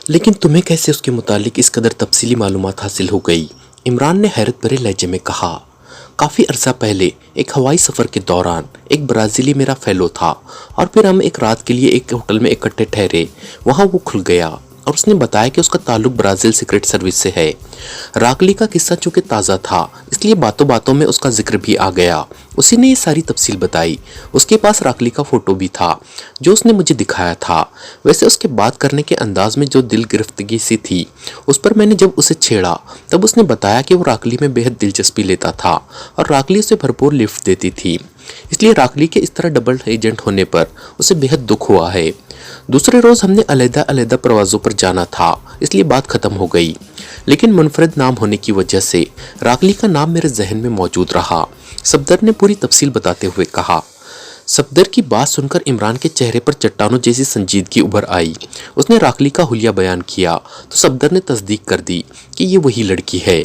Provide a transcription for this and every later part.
लेकिन तुम्हें कैसे उसके मुतालिक इस कदर तफसीली मालूमात हासिल हो गई? इमरान ने हैरत भरे लहजे में कहा। काफ़ी अरसा पहले एक हवाई सफ़र के दौरान एक ब्राज़ीली मेरा फेलो था और फिर हम एक रात के लिए एक होटल में इकट्ठे ठहरे। वहाँ वो खुल गया और उसने बताया कि उसका ताल्लुक ब्राज़ील सीक्रेट सर्विस से है। रागली का किस्सा चूँकि ताज़ा था इसलिए बातों बातों में उसका जिक्र भी आ गया। उसी ने ये सारी तफसील बताई। उसके पास रागली का फ़ोटो भी था जो उसने मुझे दिखाया था। वैसे उसके बात करने के अंदाज में जो दिल गिरफ्तगी सी थी उस पर मैंने जब उसे छेड़ा तब उसने बताया कि वो रागली में बेहद दिलचस्पी लेता था और रागली उसे भरपूर लिफ्ट देती थी। इसलिए रागली के इस तरह डबल एजेंट होने पर उसे बेहद दुख हुआ है। दूसरे रोज़ हमने अलहदा अलहदा प्रवासों पर जाना था इसलिए बात ख़त्म हो गई, लेकिन मुनफरद नाम होने की वजह से रागली का नाम मेरे जहन में मौजूद रहा। सफदर ने पूरी तफसील बताते हुए कहा। सफदर की बात सुनकर इमरान के चेहरे पर चट्टानों जैसी संजीदगी उभर आई। उसने रागली का हुलिया बयान किया तो सफदर ने तस्दीक कर दी कि ये वही लड़की है।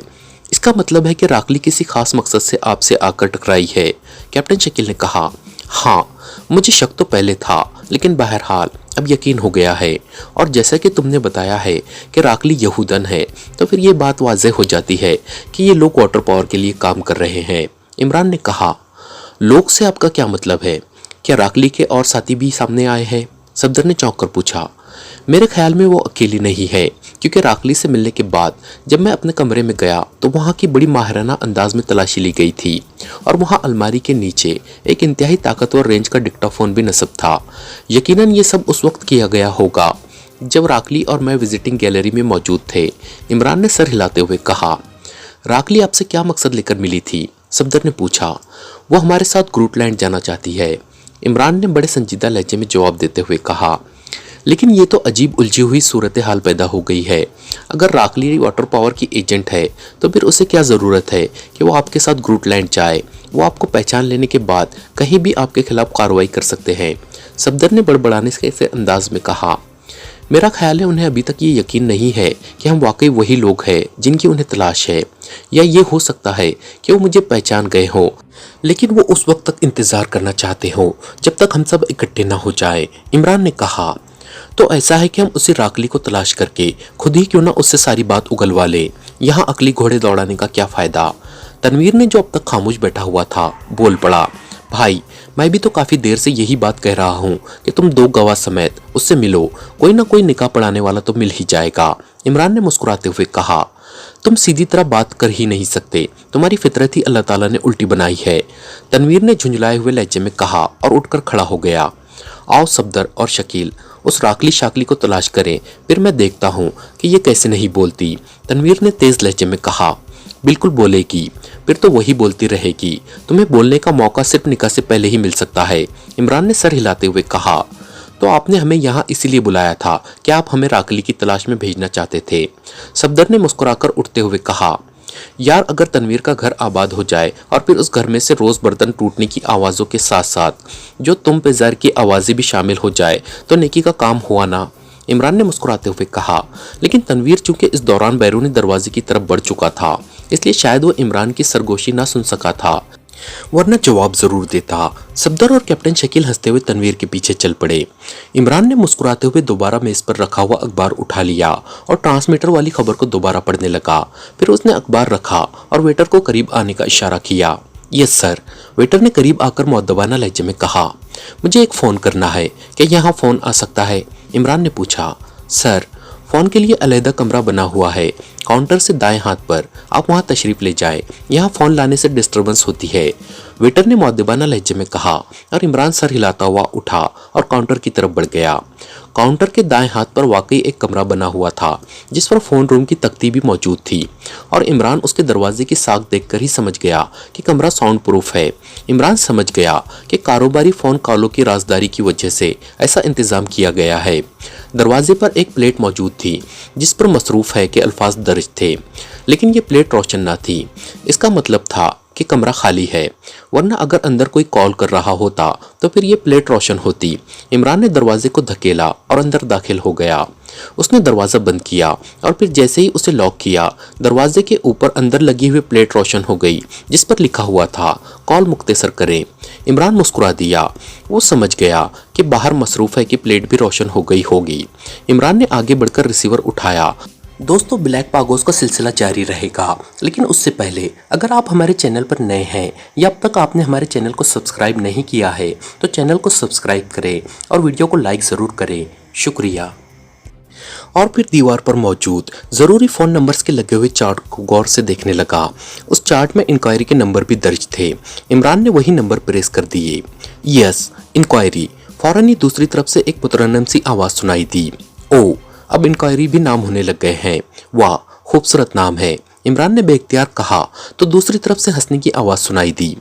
इसका मतलब है कि रागली किसी खास मकसद से आपसे आकर टकराई है, कैप्टन शकील ने कहा। हाँ, मुझे शक तो पहले था लेकिन बहरहाल अब यकीन हो गया है, और जैसा कि तुमने बताया है कि रागली यहूदन है तो फिर ये बात वाज़ेह हो जाती है कि ये लोग वाटर पावर के लिए काम कर रहे हैं। इमरान ने कहा। लोग से आपका क्या मतलब है? क्या रागली के और साथी भी सामने आए हैं? सफदर ने चौंक कर पूछा। मेरे ख्याल में वो अकेली नहीं है, क्योंकि रागली से मिलने के बाद जब मैं अपने कमरे में गया तो वहाँ की बड़ी माहिराना अंदाज में तलाशी ली गई थी और वहाँ अलमारी के नीचे एक इंतहाई ताकतवर रेंज का डिक्टाफोन भी नस्ब था। यकीनन ये सब उस वक्त किया गया होगा जब रागली और मैं विजिटिंग गैलरी में मौजूद थे। इमरान ने सर हिलाते हुए कहा। रागली आपसे क्या मकसद लेकर मिली थी? सफदर ने पूछा। वो हमारे साथ ग्रूटलैंड जाना चाहती है, इमरान ने बड़े संजीदा लहजे में जवाब देते हुए कहा। लेकिन ये तो अजीब उलझी हुई सूरत हाल पैदा हो गई है। अगर रागली वाटर पावर की एजेंट है तो फिर उसे क्या ज़रूरत है कि वो आपके साथ ग्रूटलैंड जाए? वो आपको पहचान लेने के बाद कहीं भी आपके खिलाफ कार्रवाई कर सकते हैं, सफदर ने बड़बड़ाने से अंदाज में कहा। मेरा ख्याल है उन्हें अभी तक ये यकीन नहीं है कि हम वाकई वही लोग हैं जिनकी उन्हें तलाश है, या ये हो सकता है कि वो मुझे पहचान गए हों लेकिन वो उस वक्त तक इंतज़ार करना चाहते हो जब तक हम सब इकट्ठे ना हो जाए, इमरान ने कहा। तो ऐसा है कि हम उसी रागली को तलाश करके खुद ही क्यों ना उससे सारी बात उगलवा ले। यहाँ अकली घोड़े दौड़ाने का क्या फ़ायदा? तनवीर ने जो अब तक खामोश बैठा हुआ था बोल पड़ा। भाई, मैं भी तो काफ़ी देर से यही बात कह रहा हूँ कि तुम दो गवाह समेत उससे मिलो, कोई ना कोई निकाह पढ़ाने वाला तो मिल ही जाएगा, इमरान ने मुस्कुराते हुए कहा। तुम सीधी तरह बात कर ही नहीं सकते, तुम्हारी फितरत ही अल्लाह ताला ने उल्टी बनाई है, तनवीर ने झुंझलाए हुए लहजे में कहा और उठकर खड़ा हो गया। आओ सफदर और शकील, उस रागली शाकली को तलाश करें, फिर मैं देखता हूँ कि ये कैसे नहीं बोलती, तनवीर ने तेज लहजे में कहा। बिल्कुल बोलेगी, फिर तो वही बोलती रहेगी। तुम्हें बोलने का मौका सिर्फ निकाह से पहले ही मिल सकता है, इमरान ने सर हिलाते हुए कहा। तो आपने हमें यहाँ इसीलिए बुलाया था कि आप हमें रागली की तलाश में भेजना चाहते थे, सफदर ने मुस्कुराकर उठते हुए कहा। यार, अगर तनवीर का घर आबाद हो जाए और फिर उस घर में से रोज़ बर्तन टूटने की आवाज़ों के साथ साथ जो तुम पे ज़र की आवाज़ें भी शामिल हो जाए तो नेकी का काम हुआ ना, इमरान ने मुस्कुराते हुए कहा। लेकिन तनवीर चूंकि इस दौरान बैरूनी दरवाजे की तरफ बढ़ चुका था इसलिए शायद वो इमरान की सरगोशी ना सुन सका था, वरना जवाब जरूर देता। सफदर और कैप्टन शकील हंसते हुए तनवीर के पीछे चल पड़े। इमरान ने मुस्कुराते हुए दोबारा मेज पर रखा हुआ अखबार उठा लिया और ट्रांसमीटर वाली खबर को दोबारा पढ़ने लगा। फिर उसने अखबार रखा और वेटर को करीब आने का इशारा किया। यस सर, वेटर ने करीब आकर मुअद्दबाना लहजे में कहा। मुझे एक फ़ोन करना है, क्या यहाँ फ़ोन आ सकता है? इमरान ने पूछा। सर, फ़ोन के लिए अलहदा कमरा बना हुआ है, काउंटर से दाएं हाथ पर, आप वहां तशरीफ़ ले जाएं, यहाँ फ़ोन लाने से डिस्टर्बेंस होती है, वेटर ने मुअद्दबाना लहजे में कहा और इमरान सर हिलाता हुआ उठा और काउंटर की तरफ बढ़ गया। काउंटर के दाएं हाथ पर वाकई एक कमरा बना हुआ था जिस पर फ़ोन रूम की तख्ती भी मौजूद थी और इमरान उसके दरवाजे की साख देखकर ही समझ गया कि कमरा साउंड प्रूफ है। इमरान समझ गया कि कारोबारी फ़ोन कॉलों की राजदारी की वजह से ऐसा इंतज़ाम किया गया है। दरवाजे पर एक प्लेट मौजूद थी जिस पर मसरूफ़ है कि अल्फाज दर्ज थे, लेकिन ये प्लेट रोशन न थी। इसका मतलब था कि कि कमरा खाली है, वरना अगर अंदर कोई कॉल कर रहा होता तो फिर ये प्लेट रोशन होती। इमरान ने दरवाजे को धकेला और अंदर दाखिल हो गया। उसने दरवाज़ा बंद किया और फिर जैसे ही उसे लॉक किया, दरवाजे के ऊपर अंदर लगी हुई प्लेट रोशन हो गई जिस पर लिखा हुआ था कॉल मुख्तसर करें। इमरान मुस्कुरा दिया। वो समझ गया कि बाहर मसरूफ़ है कि प्लेट भी रोशन हो गई होगी। इमरान ने आगे बढ़कर रिसीवर उठाया। दोस्तों, ब्लैक पागोज़ का सिलसिला जारी रहेगा, लेकिन उससे पहले अगर आप हमारे चैनल पर नए हैं या अब तक आपने हमारे चैनल को सब्सक्राइब नहीं किया है तो चैनल को सब्सक्राइब करें और वीडियो को लाइक ज़रूर करें। शुक्रिया। और फिर दीवार पर मौजूद ज़रूरी फ़ोन नंबर्स के लगे हुए चार्ट को गौर से देखने लगा। उस चार्ट में इंक्वायरी के नंबर भी दर्ज थे। इमरान ने वही नंबर प्रेस कर दिए। Yes, inquiry. फौरन ही दूसरी तरफ से एक मुतरन्नम सी आवाज़ सुनाई दी। ओ, अब इंक्वायरी भी नाम होने लग गए हैं। वाह, खूबसूरत नाम है, इमरान ने बेइख्तियार कहा तो दूसरी तरफ से हंसने की आवाज़ सुनाई दी।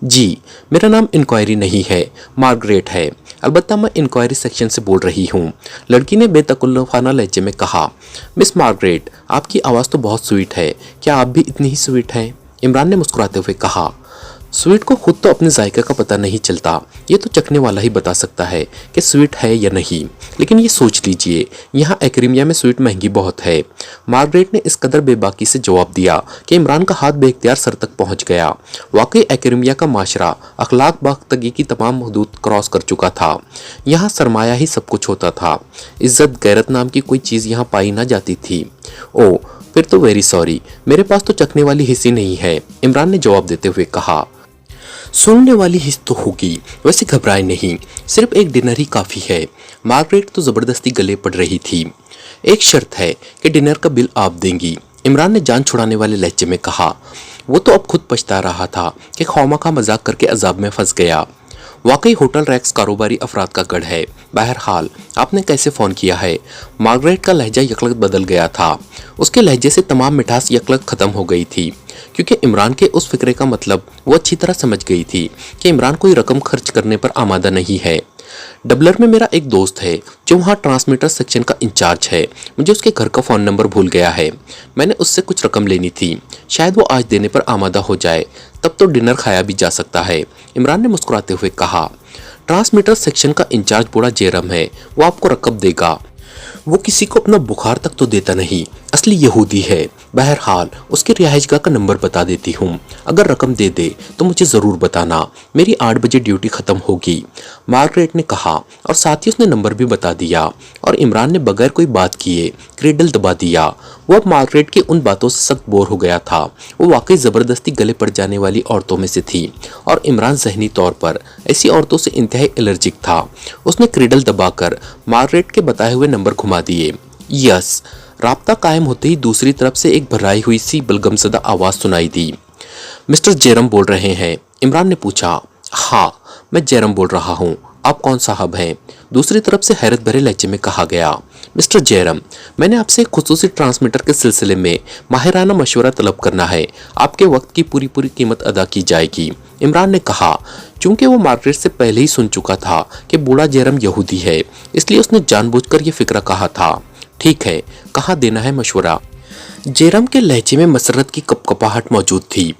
जी, मेरा नाम इंक्वायरी नहीं है, मार्गरेट है। अलबत्ता मैं इंक्वायरी सेक्शन से बोल रही हूँ, लड़की ने बेतकल्लुफ़ाना लहजे में कहा। मिस मार्गरेट, आपकी आवाज़ तो बहुत स्वीट है, क्या आप भी इतनी ही स्वीट हैं? इमरान ने मुस्कुराते हुए कहा। स्वीट को खुद तो अपने जायके का पता नहीं चलता, ये तो चखने वाला ही बता सकता है कि स्वीट है या नहीं। लेकिन ये सोच लीजिए, यहाँ एक्रीमिया में स्वीट महंगी बहुत है। मार्गरेट ने इस कदर बेबाकी से जवाब दिया कि इमरान का हाथ बेख्तियार सर तक पहुँच गया। वाकई एक्रीमिया का माशरा अखलाक बाख्तगी की तमाम हदूद क्रॉस कर चुका था। यहाँ सरमाया ही सब कुछ होता था। इज्जत गैरत नाम की कोई चीज़ यहाँ पाई ना जाती थी। ओ, फिर तो वेरी सॉरी, मेरे पास तो चखने वाली हिस्सी नहीं है, इमरान ने जवाब देते हुए कहा। सुनने वाली हिस्स तो होगी, वैसे घबराए नहीं, सिर्फ एक डिनर ही काफ़ी है। मार्गरेट तो ज़बरदस्ती गले पड़ रही थी। एक शर्त है कि डिनर का बिल आप देंगी, इमरान ने जान छुड़ाने वाले लहजे में कहा। वो तो अब खुद पछता रहा था कि खौमाखा मजाक करके अजाब में फंस गया। वाकई होटल रैक्स कारोबारी अफराद का गढ़ है। बहरहाल, आपने कैसे फ़ोन किया है? मार्गरेट का लहजा यकलक बदल गया था। उसके लहजे से तमाम मिठास यकलक ख़त्म हो गई थी, क्योंकि इमरान के उस फिक्रे का मतलब वो अच्छी तरह समझ गई थी कि इमरान कोई रकम खर्च करने पर आमादा नहीं है। डबलर में मेरा एक दोस्त है जो वहाँ ट्रांसमीटर सेक्शन का इंचार्ज है। मुझे उसके घर का फ़ोन नंबर भूल गया है। मैंने उससे कुछ रकम लेनी थी, शायद वो आज देने पर आमादा हो जाए, तब तो डिनर खाया भी जा सकता है, इमरान ने मुस्कुराते हुए कहा। ट्रांसमीटर सेक्शन का इंचार्ज बूढ़ा जेरम है, वो आपको रकम देगा। वो किसी को अपना बुखार तक तो देता नहीं, असली यहूदी है। बहरहाल, उसकी रिहाइशगाह का नंबर बता देती हूँ, अगर रकम दे दे तो मुझे ज़रूर बताना, मेरी 8 बजे ड्यूटी ख़त्म होगी, मार्गरेट ने कहा और साथ ही उसने नंबर भी बता दिया। और इमरान ने बगैर कोई बात किए क्रेडल दबा दिया। वो अब मार्गरेट की उन बातों से सख्त बोर हो गया था। वो वाकई ज़बरदस्ती गले पड़ जाने वाली औरतों में से थी और इमरान ज़हनी तौर पर ऐसी औरतों से इंतहाई एलर्जिक था। उसने क्रेडल दबाकर मार्गरेट के बताए हुए नंबर घुमा दिए। यस, राब्ता कायम होते ही दूसरी तरफ से एक भर्राई हुई सी बलगमज़दा आवाज़ सुनाई दी। मिस्टर जेरम बोल रहे हैं? इमरान ने पूछा। हाँ, मैं जेरम बोल रहा हूँ, आप कौन साहब हैं? दूसरी तरफ से हैरत भरे लहजे में कहा गया। मिस्टर जेरम, मैंने आपसे एक खुसूसी ट्रांसमीटर के सिलसिले में माहिराना मशवरा तलब करना है, आपके वक्त की पूरी कीमत अदा की जाएगी, इमरान ने कहा। चूंकि वो मार्गरेट से पहले ही सुन चुका था कि बूढ़ा जेरम यहूदी है, इसलिए उसने जानबूझकर यह फिक्रा कहा था। ठीक है, कहाँ देना है मशवरा? जेरम के लहजे में मसरत की कपकपाहट मौजूद थी।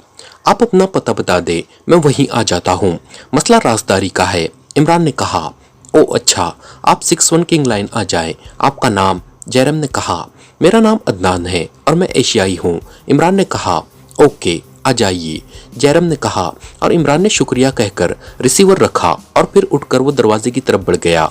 आप अपना पता बता दे, मैं वहीं आ जाता हूँ, मसला राजदारी का है, इमरान ने कहा। ओ अच्छा, आप 61 किंग लाइन आ जाएं। आपका नाम? जेरम ने कहा। मेरा नाम अदनान है और मैं एशियाई हूँ, इमरान ने कहा। ओके, आ जाइए, जेरम ने कहा और इमरान ने शुक्रिया कहकर रिसीवर रखा और फिर उठकर वो दरवाजे की तरफ बढ़ गया।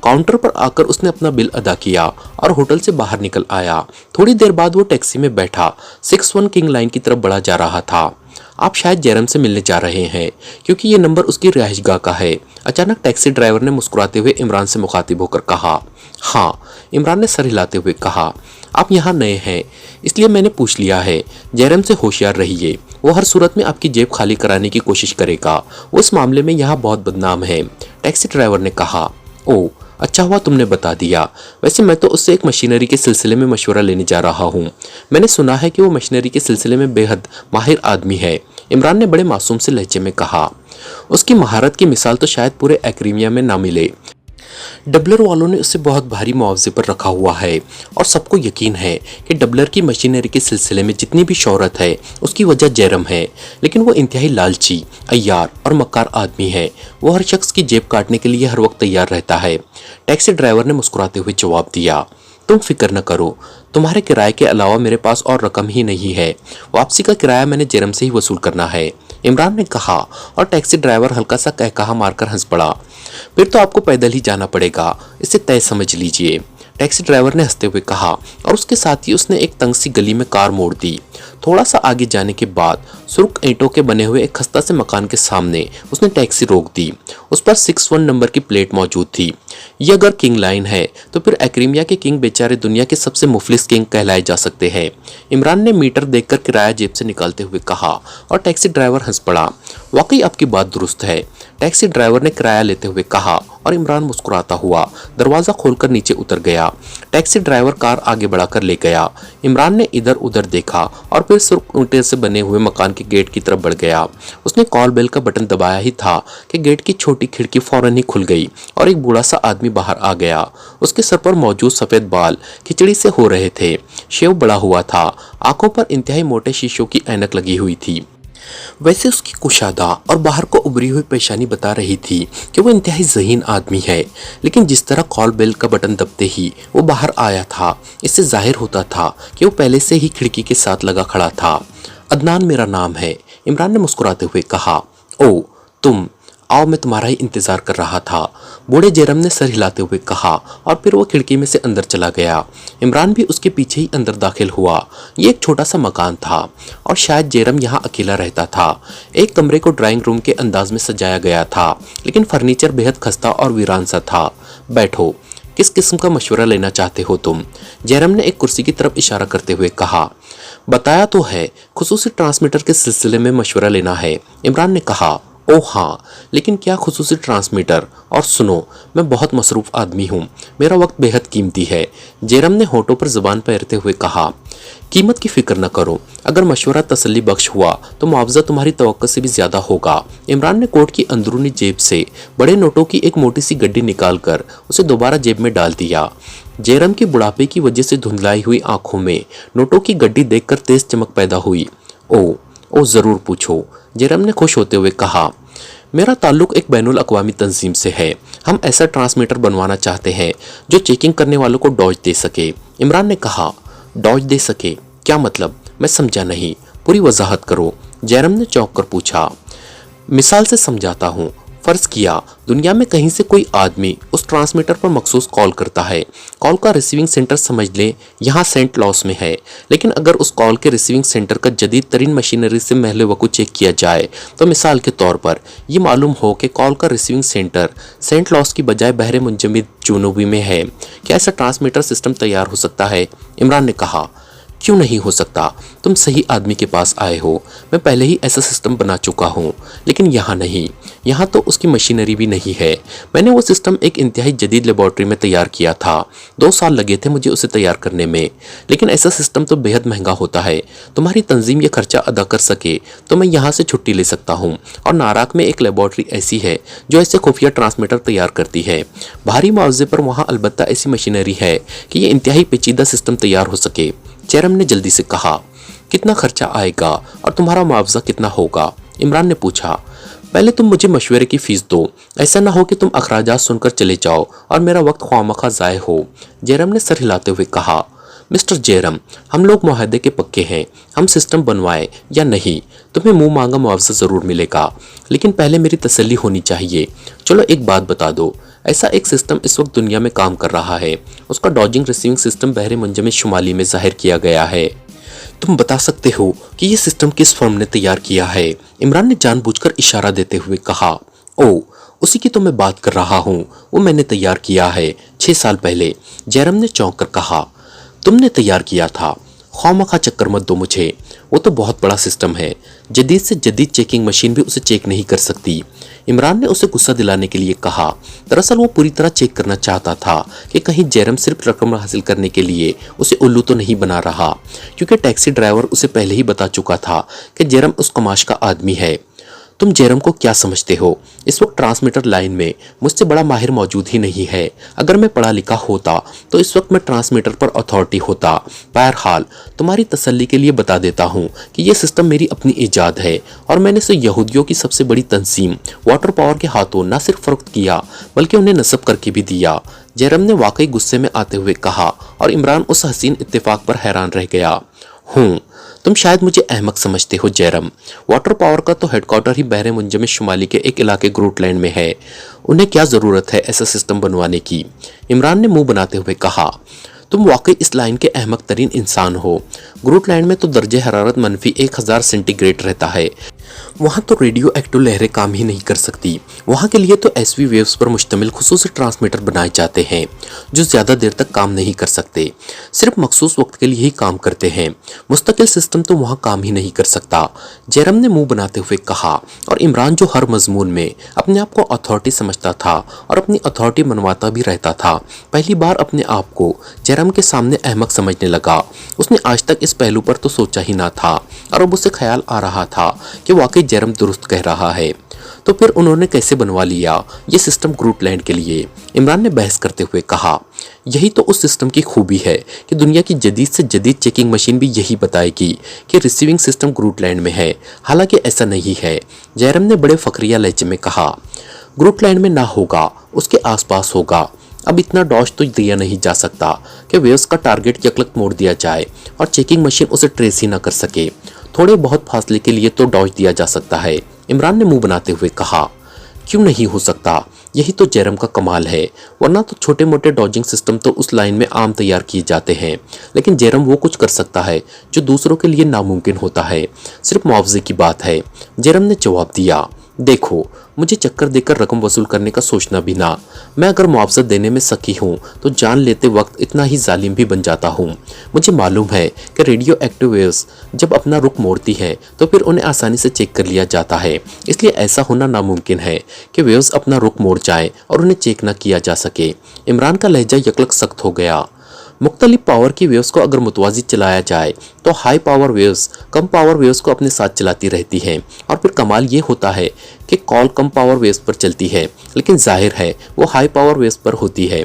काउंटर पर आकर उसने अपना बिल अदा किया और होटल से बाहर निकल आया। थोड़ी देर बाद वो टैक्सी में बैठा 61 किंग लाइन की तरफ बढ़ा जा रहा था। आप शायद जेरम से मिलने जा रहे हैं, क्योंकि ये नंबर उसकी रिहाइशगाह का है, अचानक टैक्सी ड्राइवर ने मुस्कुराते हुए इमरान से मुखातिब होकर कहा। हाँ, इमरान ने सर हिलाते हुए कहा। आप यहाँ नए हैं, इसलिए मैंने पूछ लिया है। जेरम से होशियार रहिए, वो हर सूरत में आपकी जेब खाली कराने की कोशिश करेगा। वो इस मामले में यहाँ बहुत बदनाम है, टैक्सी ड्राइवर ने कहा। ओह, अच्छा हुआ तुमने बता दिया। वैसे मैं तो उससे एक मशीनरी के सिलसिले में मशवरा लेने जा रहा हूँ। मैंने सुना है कि वो मशीनरी के सिलसिले में बेहद माहिर आदमी है, इमरान ने बड़े मासूम से लहजे में कहा। उसकी महारत की मिसाल तो शायद पूरे एक्रीमिया में ना मिले। डबलर वालों ने उसे बहुत भारी मुआवजे पर रखा हुआ है और सबको यकीन है कि डबलर की मशीनरी के सिलसिले में जितनी भी शोहरत है उसकी वजह जेरम है। लेकिन वो इंतहाई लालची, अय्यार और मक्कार आदमी है। वो हर शख्स की जेब काटने के लिए हर वक्त तैयार रहता है। टैक्सी ड्राइवर ने मुस्कुराते हुए जवाब दिया, तुम फिक्र न करो, तुम्हारे किराए के अलावा मेरे पास और रकम ही नहीं है। वापसी का किराया मैंने जेरम से ही वसूल करना है, इमरान ने कहा और टैक्सी ड्राइवर हल्का सा कहकहा मारकर हंस पड़ा। फिर तो आपको पैदल ही जाना पड़ेगा, इसे तय समझ लीजिए, टैक्सी ड्राइवर ने हंसते हुए कहा और उसके साथ ही उसने एक तंग सी गली में कार मोड़ दी। थोड़ा सा आगे जाने के बाद सुर्ख ईंटों के बने हुए एक खस्ता से मकान के सामने उसने टैक्सी रोक दी। उस पर 61 नंबर की प्लेट मौजूद थी। ये अगर किंग लाइन है तो फिर एक्रीमिया के किंग बेचारे दुनिया के सबसे मुफलिस किंग कहलाए जा सकते हैं। इमरान ने मीटर देखकर किराया जेब से निकालते हुए कहा और टैक्सी ड्राइवर हंस पड़ा। वाकई आपकी बात दुरुस्त है, टैक्सी ड्राइवर ने किराया लेते हुए कहा और इमरान मुस्कुराता हुआ दरवाजा खोलकर नीचे उतर गया। टैक्सी ड्राइवर कार आगे बढ़ाकर ले गया। इमरान ने इधर उधर देखा और फिर सुर्ख ईंटों से बने हुए मकान के गेट की तरफ बढ़ गया। उसने कॉल बेल का बटन दबाया ही था कि गेट की छोटी खिड़की फौरन ही खुल गई और एक बूढ़ा सा आदमी बाहर आ गया। उसके सर पर मौजूद सफेद बाल खिचड़ी से हो रहे थे, शेव बड़ा हुआ था, आंखों पर इंतहाई मोटे शीशों की ऐनक लगी हुई थी। वैसे उसकी कुशादा और बाहर को उभरी हुई पेशानी बता रही थी कि वो इंतहाई ज़हीन आदमी है। लेकिन जिस तरह कॉल बेल का बटन दबते ही वो बाहर आया था, इससे जाहिर होता था कि वो पहले से ही खिड़की के साथ लगा खड़ा था। अदनान मेरा नाम है, इमरान ने मुस्कुराते हुए कहा। ओ तुम आओ, मैं तुम्हारा ही इंतजार कर रहा था, बूढ़े जेरम ने सर हिलाते हुए कहा और फिर वो खिड़की में से अंदर चला गया। इमरान भी उसके पीछे ही अंदर दाखिल हुआ। ये एक छोटा सा मकान था और शायद जेरम यहाँ अकेला रहता था। एक कमरे को ड्राइंग रूम के अंदाज में सजाया गया था, लेकिन फर्नीचर बेहद खस्ता और वीरान सा था। बैठो, किस किस्म का मशवरा लेना चाहते हो तुम? जेरम ने एक कुर्सी की तरफ इशारा करते हुए कहा। बताया तो है, खुसूसी ट्रांसमीटर के सिलसिले में मशवरा लेना है, इमरान ने कहा। ओह हाँ, लेकिन क्या खुसूसी ट्रांसमीटर? और सुनो, मैं बहुत मसरूफ आदमी हूँ, मेरा वक्त बेहद कीमती है, जेरम ने होठों पर जुबान फेरते हुए कहा। कीमत की फिक्र न करो, अगर मशवरा तसल्ली बख्श हुआ तो मुआवजा तुम्हारी तवक्को से भी ज्यादा होगा। इमरान ने कोट की अंदरूनी जेब से बड़े नोटों की एक मोटी सी गड्डी निकालकर उसे दोबारा जेब में डाल दिया। जेरम के बुढ़ापे की वजह से धुंधलाई हुई आंखों में नोटों की गड्डी देखकर तेज चमक पैदा हुई। ओ जरूर पूछो, जेरम ने खुश होते हुए कहा। मेरा ताल्लुक एक बैनुल अक़वामी तंजीम से है, हम ऐसा ट्रांसमीटर बनवाना चाहते हैं जो चेकिंग करने वालों को डॉज दे सके, इमरान ने कहा। डॉज दे सके? क्या मतलब? मैं समझा नहीं, पूरी वजाहत करो, जेरम ने चौंक कर पूछा। मिसाल से समझाता हूँ, फर्ज किया दुनिया में कहीं से कोई आदमी उस ट्रांसमीटर पर मखसूस कॉल करता है। कॉल का रिसीविंग सेंटर समझ ले यहाँ सेंट लॉस में है, लेकिन अगर उस कॉल के रिसीविंग सेंटर का जदीद तरीन मशीनरी से महले वकू चेक किया जाए तो मिसाल के तौर पर ये मालूम हो कि कॉल का रिसीविंग सेंटर सेंट लॉस की बजाय बहरे मुंजमिद जुनूबी में है। क्या ऐसा ट्रांसमीटर सिस्टम तैयार हो सकता है? इमरान ने कहा। क्यों नहीं हो सकता, तुम सही आदमी के पास आए हो, मैं पहले ही ऐसा सिस्टम बना चुका हूँ, लेकिन यहाँ नहीं, यहाँ तो उसकी मशीनरी भी नहीं है। मैंने वो सिस्टम एक इंतहाई जदीद लेबॉर्ट्री में तैयार किया था, 2 साल लगे थे मुझे उसे तैयार करने में, लेकिन ऐसा सिस्टम तो बेहद महंगा होता है। तुम्हारी तंजीम ये खर्चा अदा कर सके तो मैं यहाँ से छुट्टी ले सकता हूँ, और नाराक में एक लेबॉर्ट्री ऐसी है जो ऐसे खुफिया ट्रांसमीटर तैयार करती है। भारी मुआवजे पर वहाँ अलबत्ता ऐसी मशीनरी है कि ये इंतहाई पेचीदा सिस्टम तैयार हो सके। जेरम ने जल्दी से कहा। कितना खर्चा आएगा और तुम्हारा मुआवजा कितना होगा? इमरान ने पूछा। पहले तुम मुझे मशवरे की फीस दो, ऐसा ना हो कि तुम अखराजात सुनकर चले जाओ और मेरा वक्त ख्वामखा ज़ाय हो, जेरम ने सर हिलाते हुए कहा। मिस्टर जेरम, हम लोग मुआहदे के पक्के हैं, हम सिस्टम बनवाए या नहीं तुम्हें मुंह मांगा मुआवजा ज़रूर मिलेगा, लेकिन पहले मेरी तसल्ली होनी चाहिए। चलो एक बात बता दो, ऐसा एक सिस्टम इस वक्त दुनिया में काम कर रहा है, उसका डॉजिंग रिसीविंग सिस्टम बहरे मुंजमिद शुमाली में जाहिर किया गया है। तुम बता सकते हो कि ये सिस्टम किस फर्म ने तैयार किया है? इमरान ने जानबूझकर इशारा देते हुए कहा। ओ, उसी की तो मैं बात कर रहा हूँ, वो मैंने तैयार किया है 6 साल पहले, जेरम ने चौंक कर कहा। तुमने तैयार किया था? ख्वामखा चक्कर मत दो मुझे, वो तो बहुत बड़ा सिस्टम है, जदीद से जदीद चेकिंग मशीन भी उसे चेक नहीं कर सकती, इमरान ने उसे गुस्सा दिलाने के लिए कहा। दरअसल वो पूरी तरह चेक करना चाहता था कि कहीं जेरम सिर्फ रकम हासिल करने के लिए उसे उल्लू तो नहीं बना रहा, क्योंकि टैक्सी ड्राइवर उसे पहले ही बता चुका था कि जेरम उस कमाश का आदमी है। तुम जैरम को क्या समझते हो? इस वक्त ट्रांसमीटर लाइन में मुझसे बड़ा माहिर मौजूद ही नहीं है। अगर मैं पढ़ा लिखा होता तो इस वक्त मैं ट्रांसमीटर पर अथॉरिटी होता। बहरहाल तुम्हारी तसल्ली के लिए बता देता हूँ कि यह सिस्टम मेरी अपनी ईजाद है और मैंने इसे यहूदियों की सबसे बड़ी तंजीम वाटर पावर के हाथों न सिर्फ फरोख्त किया बल्कि उन्हें नस्ब करके भी दिया। जैरम ने वाकई गुस्से में आते हुए कहा और इमरान उस हसीन इत्तेफाक पर हैरान रह गया। तुम शायद मुझे अहमक समझते हो जैरम। वाटर पावर का तो हेडक्वार्टर ही बहरे मुंजमिस शुमाली के एक इलाके ग्रूटलैंड में है। उन्हें क्या ज़रूरत है ऐसा सिस्टम बनवाने की? इमरान ने मुंह बनाते हुए कहा। तुम वाकई इस लाइन के अहमक तरीन इंसान हो। ग्रूटलैंड में तो दर्जे हरारत -1000 सेंटीग्रेड रहता है। वहाँ तो रेडियो एक्टिव लहरें काम ही नहीं कर सकती। वहाँ के लिए तो एसवी वेव्स पर मुश्तमिल खुसूसी ट्रांसमीटर बनाए जाते हैं जो ज़्यादा देर तक काम नहीं कर सकते, सिर्फ मखसूस वक्त के लिए ही काम करते हैं। मुस्तकिल सिस्टम तो वहाँ काम ही नहीं कर सकता। जैरम ने मुंह बनाते हुए कहा और इमरान जो हर मजमून में अपने आप को अथॉरिटी समझता था और अपनी अथॉरिटी मनवाता भी रहता था, पहली बार अपने आप को जैरम के सामने अहमक समझने लगा। उसने आज तक इस पहलू पर तो सोचा ही ना था और अब उसे ख्याल आ रहा था कि वाकई जैरम दुरुस्त कह रहा है। तो फिर उन्होंने कैसे बनवा लिया ये सिस्टम ग्रूटलैंड के लिए? इमरान ने बहस करते हुए कहा। यही तो उस सिस्टम की खूबी है कि दुनिया की जदीद से जदीद चेकिंग मशीन भी यही बताएगी कि रिसीविंग सिस्टम ग्रूटलैंड में है, हालांकि ऐसा नहीं है। जैरम ने बड़े फखरिया लहजे में कहा। ग्रूटलैंड में ना होगा, उसके आसपास होगा। अब इतना डॉज तो दिया नहीं जा सकता कि वेव्स का टारगेट यकलक मोड़ दिया जाए और चेकिंग मशीन उसे ट्रेस ही ना कर सके। थोड़े बहुत फासले के लिए तो डॉज दिया जा सकता है। इमरान ने मुंह बनाते हुए कहा। क्यों नहीं हो सकता? यही तो जैरम का कमाल है, वरना तो छोटे मोटे डॉजिंग सिस्टम तो उस लाइन में आम तैयार किए जाते हैं, लेकिन जैरम वो कुछ कर सकता है जो दूसरों के लिए नामुमकिन होता है। सिर्फ मुआवजे की बात है। जैरम ने जवाब दिया। देखो, मुझे चक्कर देकर रकम वसूल करने का सोचना भी ना। मैं अगर मुआवजा देने में सकी हूँ तो जान लेते वक्त इतना ही जालिम भी बन जाता हूँ। मुझे मालूम है कि रेडियो एक्टिव वेव्स जब अपना रुख मोड़ती है तो फिर उन्हें आसानी से चेक कर लिया जाता है, इसलिए ऐसा होना नामुमकिन है कि वेव्स अपना रुख मोड़ जाए और उन्हें चेक ना किया जा सके। इमरान का लहजा यकलक सख्त हो गया। मुख्तलिफ पावर की वेव्स को अगर मुतवाज़ी चलाया जाए तो हाई पावर वेव्स कम पावर वेव्स को अपने साथ चलाती रहती हैं, और फिर कमाल ये होता है कि कॉल कम पावर वेव्स पर चलती है, लेकिन जाहिर है वो हाई पावर वेव्स पर होती है।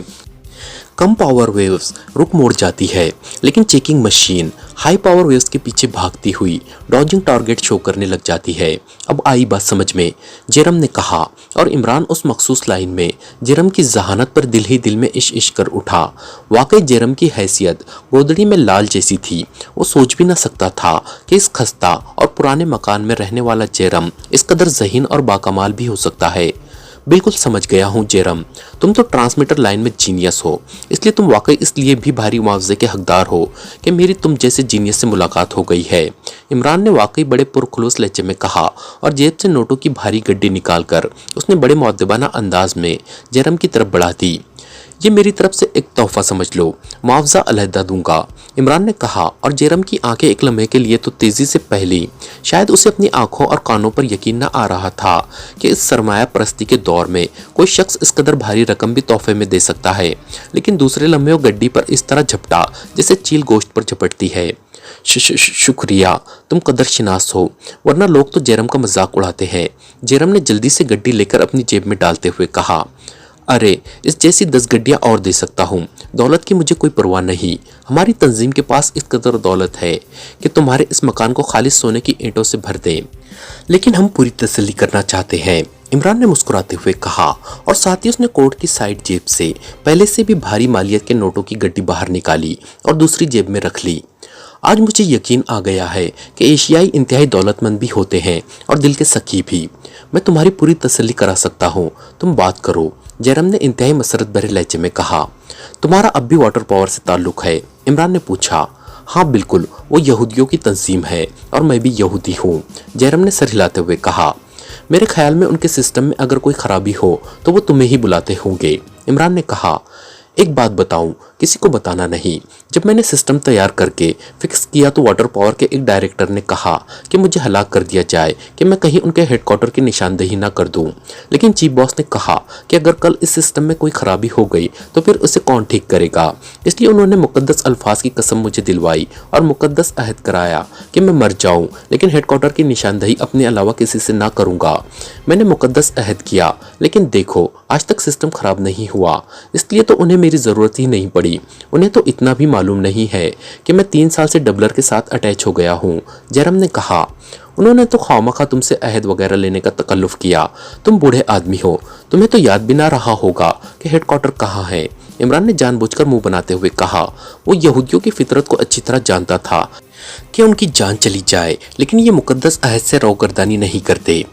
कम पावर वेव्स रुक मोड़ जाती है, लेकिन checking machine high power waves के पीछे भागती हुई डॉजिंग टारगेट शो करने लग जाती है। अब आई बात समझ में, जैरम ने कहा, और इमरान उस मखसूस लाइन में जैरम की जहानत पर दिल ही दिल में इश्क इश्क कर उठा। वाकई जैरम की हैसियत गोदड़ी में लाल जैसी थी। वो सोच भी न सकता था कि इस खस्ता और पुराने मकान में रहने वाला जैरम इस कदर ज़हीन और बाकमाल भी हो सकता है। बिल्कुल समझ गया हूँ जैरम, तुम तो ट्रांसमीटर लाइन में जीनियस हो, इसलिए तुम वाकई इसलिए भी भारी मुआवजे के हकदार हो कि मेरी तुम जैसे जीनियस से मुलाकात हो गई है। इमरान ने वाकई बड़े पुरखुलूस लहजे में कहा और जेब से नोटों की भारी गड्डी निकालकर उसने बड़े मुअद्दबाना अंदाज में जैरम की तरफ बढ़ा दी। ये मेरी तरफ से एक तोहफा समझ लो, मुआवजा अलहदा दूंगा, इमरान ने कहा, और जैरम की आंखें एक लम्हे के लिए तो तेजी से पहली। शायद उसे अपनी आंखों और कानों पर यकीन न आ रहा था कि इस सरमाया परस्ती के दौर में कोई शख्स इस कदर भारी रकम भी तोहफे में दे सकता है, लेकिन दूसरे लम्हे वो गड्डी पर इस तरह झपटा जैसे चील गोश्त पर झपटती है। शुक्रिया, तुम कदरशिनास हो, वरना लोग तो जैरम का मजाक उड़ाते हैं। जैरम ने जल्दी से गड्डी लेकर अपनी जेब में डालते हुए कहा, अरे इस जैसी 10 गड्डियाँ और दे सकता हूँ, दौलत की मुझे कोई परवाह नहीं। हमारी तंजीम के पास इस कदर दौलत है कि तुम्हारे इस मकान को खालिस सोने की ईंटों से भर दें, लेकिन हम पूरी तसल्ली करना चाहते हैं, इमरान ने मुस्कुराते हुए कहा, और साथ ही उसने कोट की साइड जेब से पहले से भी भारी मालियत के नोटों की गड्डी बाहर निकाली और दूसरी जेब में रख ली। आज मुझे यकीन आ गया है कि एशियाई इंतहाई दौलतमंद भी होते हैं और दिल के सखी भी। मैं तुम्हारी पूरी तसल्ली करा सकता हूँ, तुम बात करो, जैरम ने इंतहाई मसरत भरे लहजे में कहा। तुम्हारा अब भी वाटर पावर से ताल्लुक है? इमरान ने पूछा। हाँ बिल्कुल, वो यहूदियों की तंजीम है और मैं भी यहूदी हूँ, जैरम ने सर हिलाते हुए कहा। मेरे ख्याल में उनके सिस्टम में अगर कोई खराबी हो तो वो तुम्हें ही बुलाते होंगे, इमरान ने कहा। एक बात बताऊं, किसी को बताना नहीं। जब मैंने सिस्टम तैयार करके फिक्स किया तो वाटर पावर के एक डायरेक्टर ने कहा कि मुझे हलाक कर दिया जाए कि मैं कहीं उनके हेडक्वार्टर की निशानदेही ना कर दूं। लेकिन चीफ बॉस ने कहा कि अगर कल इस सिस्टम में कोई खराबी हो गई तो फिर उसे कौन ठीक करेगा। इसलिए उन्होंने मुकद्दस अल्फाज की कसम मुझे दिलवाई और मुकद्दस अहद कराया कि मैं मर जाऊं लेकिन हेडक्वार्टर की निशानदेही अपने अलावा किसी से ना करूंगा। मैंने मुकद्दस अहद किया, लेकिन देखो आज तक सिस्टम खराब नहीं हुआ, इसलिए तो उन्हें मेरी ज़रूरत ही नहीं पड़ी। उन्हें तो इतना भी मालूम नहीं है कि मैं 3 साल से डबलर के साथ अटैच हो गया हूँ, जयराम ने कहा। उन्होंने तो खामखा तुमसे अहद वगैरह लेने का तकल्लुफ़ किया। तुम बूढ़े आदमी हो, तुम्हें तो याद भी ना रहा होगा कि हेडक्वार्टर कहाँ है। इमरान ने जानबूझकर मुंह बनाते हुए कहा। वो यहूदियों की फितरत को अच्छी तरह जानता था कि उनकी जान चली जाए, लेकिन ये मुकद्दस अहद से रौगर्दानी नहीं करते।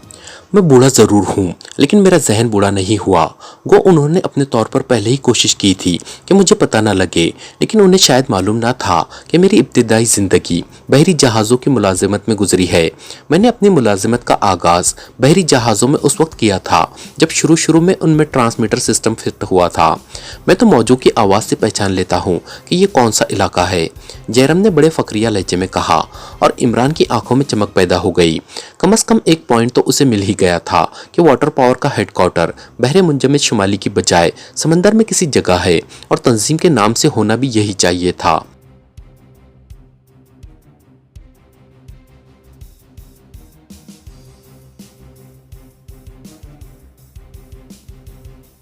मैं बूढ़ा ज़रूर हूँ, लेकिन मेरा जहन बूढ़ा नहीं हुआ। गो उन्होंने अपने तौर पर पहले ही कोशिश की थी कि मुझे पता ना लगे, लेकिन उन्हें शायद मालूम ना था कि मेरी इब्तिदाई ज़िंदगी बहरी जहाज़ों की मुलाजिमत में गुजरी है। मैंने अपनी मुलाजिमत का आगाज़ बहरी जहाज़ों में उस वक्त किया था जब शुरू में उनमें ट्रांसमीटर सिस्टम फिट हुआ था। मैं तो मौजों की आवाज़ से पहचान लेता हूँ कि ये कौन सा इलाका है, जयराम ने बड़े फ़क्रिया लहजे में कहा। और इमरान की आंखों में चमक पैदा हो गई। कम से कम एक पॉइंट तो उसे मिल ही गया था कि वाटर पावर का हेडक्वार्टर बहरे मुंजमद शुमाली की बजाय समंदर में किसी जगह है और तंजीम के नाम से होना भी यही चाहिए था।